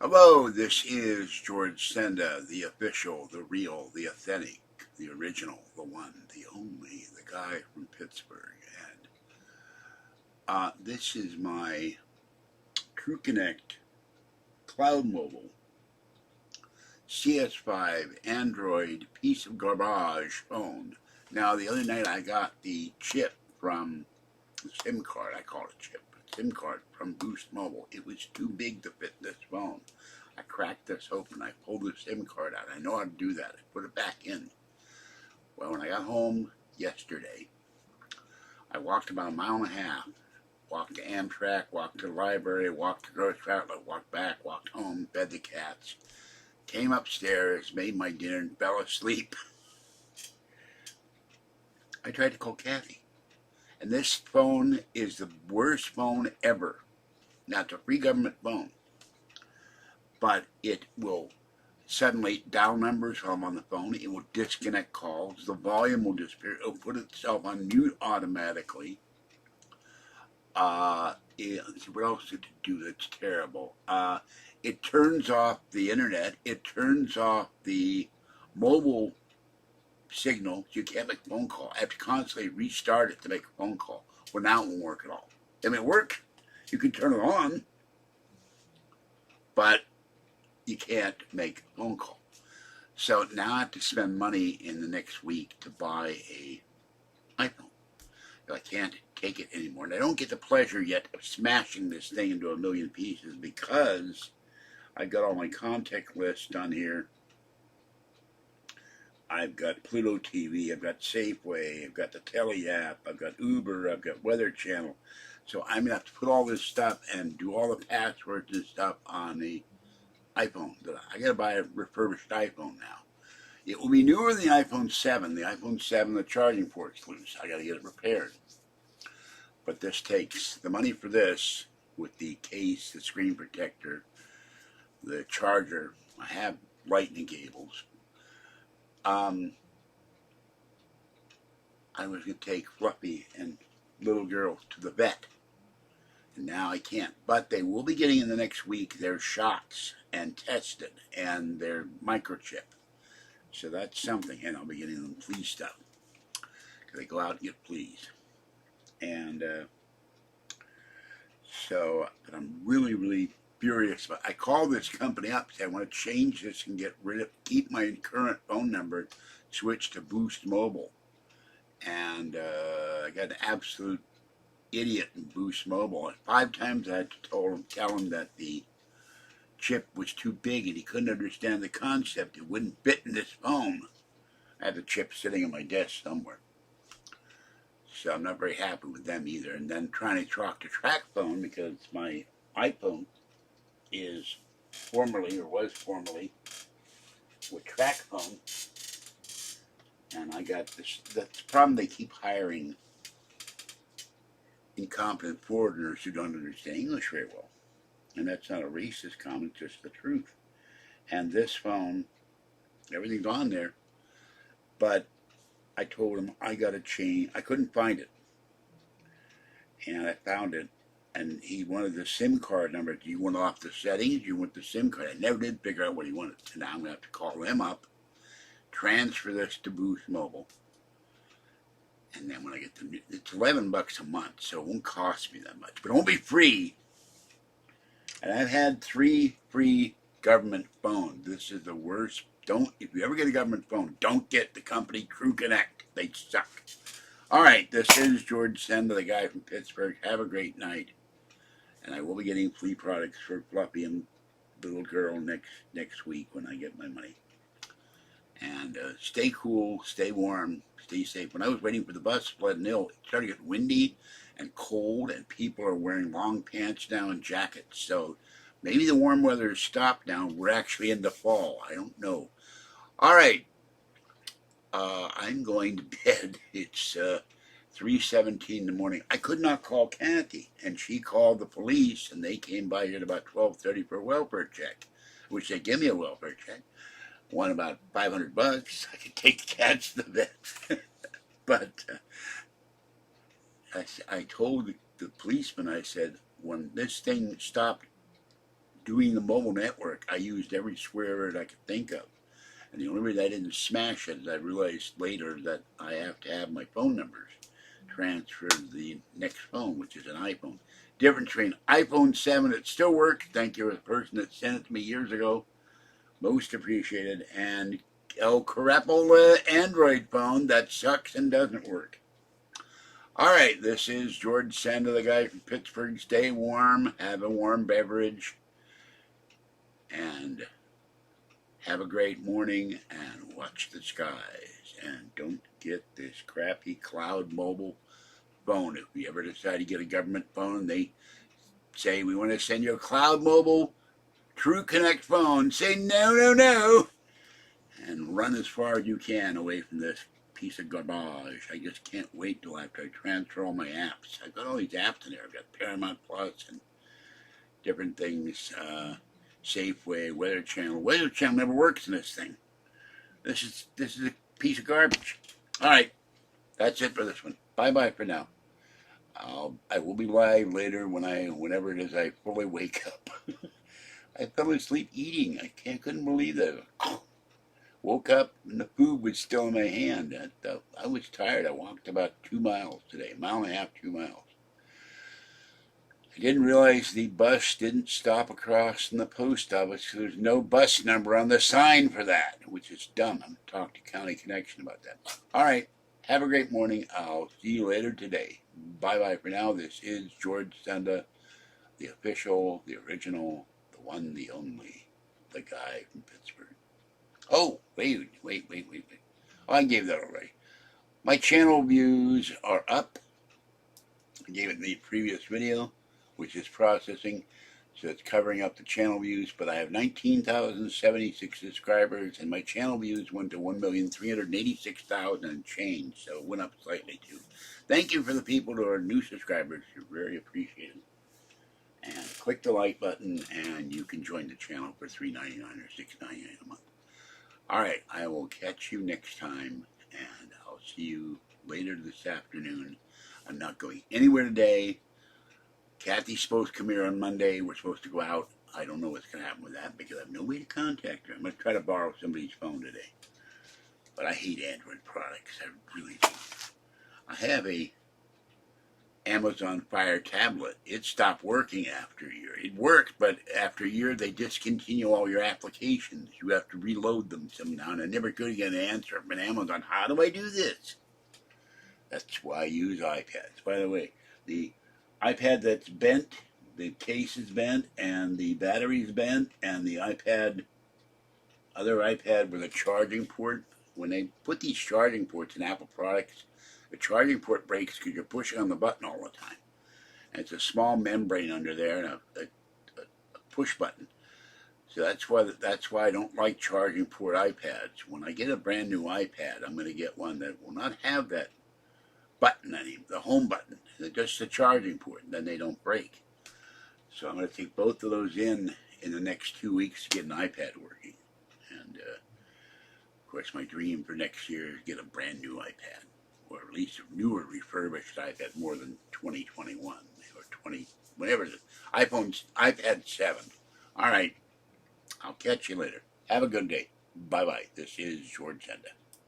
Hello, this is George Senda, the official, the real, the authentic, the original, the one, the only, the guy from Pittsburgh. And this is my TrueConnect Cloud Mobile CS5 Android piece of garbage phone. Now, the other night I got the chip from the SIM card. I call it chip. SIM card from Boost Mobile. It was too big to fit this phone. I cracked this open. I pulled the SIM card out. I know how to do that. I put it back in. Well, when I got home yesterday, I walked about a mile and a half. Walked to Amtrak, walked to the library, walked to the grocery outlet, walked back, walked home, fed the cats. Came upstairs, made my dinner, and fell asleep. I tried to call Kathy. And this phone is the worst phone ever. Now, it's a free government phone. But it will suddenly dial numbers while I'm on the phone. It will disconnect calls. The volume will disappear. It will put itself on mute automatically. What else did it do that's terrible? It turns off the internet. It turns off the mobile signal. You can't make a phone call. I have to constantly restart it to make a phone call. Well, now it won't work at all. I mean, it works. You can turn it on, but you can't make a phone call. So now I have to spend money in the next week to buy a iPhone. I can't take it anymore. And I don't get the pleasure yet of smashing this thing into a million pieces because I've got all my contact lists done here. I've got Pluto TV, I've got Safeway, I've got the Tele app, I've got Uber, I've got Weather Channel. So I'm going to have to put all this stuff and do all the passwords and stuff on the iPhone. I got to buy a refurbished iPhone now. It will be newer than the iPhone 7. The iPhone 7, the charging port's loose. I got to get it repaired. But this takes the money for this with the case, the screen protector, the charger. I have lightning cables. I was going to take Fluffy and little girl to the vet. And now I can't. But they will be getting in the next week their shots and tested and their microchip. So that's something. And I'll be getting them flea stuff. Because they go out and get fleas. And but I'm really, really furious. But I called this company up and said I want to change this and keep my current phone number, switch to Boost Mobile. And I got an absolute idiot in Boost Mobile. And 5 times I had to tell him that the chip was too big and he couldn't understand the concept. It wouldn't fit in this phone. I had the chip sitting on my desk somewhere. So I'm not very happy with them either. And then trying to talk to TrackPhone because my iPhone is was formerly with TrackPhone. And I got this, that's the problem, they keep hiring incompetent foreigners who don't understand English very well. And that's not a racist comment, just the truth. And this phone, everything's on there, but I told him I got to change. I couldn't find it. And I found it, and he wanted the SIM card number. Do you want off the settings? Do you want the SIM card? I never did figure out what he wanted. And now I'm going to have to call them up, transfer this to Boost Mobile. And then when I get it's $11 a month, so it won't cost me that much. But it won't be free. And I've had 3 free government phones. This is the worst. If you ever get a government phone, don't get the company TrueConnect. They suck. All right, this is George Senda, the guy from Pittsburgh. Have a great night. And I will be getting flea products for Fluffy and little girl next week when I get my money. And stay cool, stay warm, stay safe. When I was waiting for the bus, Pleasant Hill, it started to get windy and cold, and people are wearing long pants now and jackets. So maybe the warm weather has stopped now. We're actually into fall. I don't know. All right. I'm going to bed. It's 3:17 in the morning. I could not call Kathy, and she called the police, and they came by here at about 12:30 for a welfare check, which they give me a welfare check. Won about $500. I could take the cats to the vet. But I told the policeman, I said, when this thing stopped doing the mobile network, I used every swear word I could think of. And the only reason I didn't smash it is I realized later that I have to have my phone numbers transferred to the next phone, which is an iPhone. Difference between iPhone 7 that still works, thank you to the person that sent it to me years ago, most appreciated, and El Carapola Android phone that sucks and doesn't work. All right, this is George Senda, the guy from Pittsburgh. Stay warm, have a warm beverage, and have a great morning, and watch the skies. And don't get this crappy Cloud Mobile phone. If you ever decide to get a government phone, they say, we want to send you a Cloud Mobile True Connect phone. Say no, no, no, and run as far as you can away from this piece of garbage. I just can't wait till after I transfer all my apps. I've got all these apps in there. I've got Paramount Plus and different things, Safeway, Weather Channel. Weather Channel never works in this thing. This is a piece of garbage. All right, that's it for this one. Bye bye for now. I will be live later whenever it is I fully wake up. I fell asleep eating. Couldn't believe that. Woke up and the food was still in my hand. I was tired. I walked about 2 miles today, a mile and a half, 2 miles. I didn't realize the bus didn't stop across from the post office. So there's no bus number on the sign for that, which is dumb. I'm going to talk to County Connection about that. All right. Have a great morning. I'll see you later today. Bye-bye for now. This is George Senda, the official, the original, the one, the only, the guy from Pittsburgh. Oh, wait. Oh, I gave that already. My channel views are up. I gave it in the previous video, which is processing, so it's covering up the channel views, but I have 19,076 subscribers, and my channel views went to 1,386,000 and change, so it went up slightly too. Thank you for the people who are new subscribers. You're very appreciated. And click the like button, and you can join the channel for $3.99 or $6.99 a month. All right, I will catch you next time, and I'll see you later this afternoon. I'm not going anywhere today. Kathy's supposed to come here on Monday. We're supposed to go out. I don't know what's going to happen with that because I have no way to contact her. I'm going to try to borrow somebody's phone today. But I hate Android products. I really do. I have a Amazon Fire tablet. It stopped working after a year. It worked, but after a year they discontinue all your applications. You have to reload them somehow, and I never could get an answer from Amazon. How do I do this? That's why I use iPads. By the way, the iPad that's bent, the case is bent, and the battery's bent, and the other iPad with a charging port. When they put these charging ports in Apple products, the charging port breaks because you're pushing on the button all the time. And it's a small membrane under there and a push button. So that's why I don't like charging port iPads. When I get a brand new iPad, I'm going to get one that will not have that button anymore, the home button. Just the charging port, and then they don't break. So I'm going to take both of those in the next 2 weeks to get an iPad working. And of course, my dream for next year is to get a brand new iPad, or at least a newer refurbished iPad, more than 2021 or 20, whatever it is. iPad 7. All right, I'll catch you later. Have a good day. Bye-bye. This is George Senda.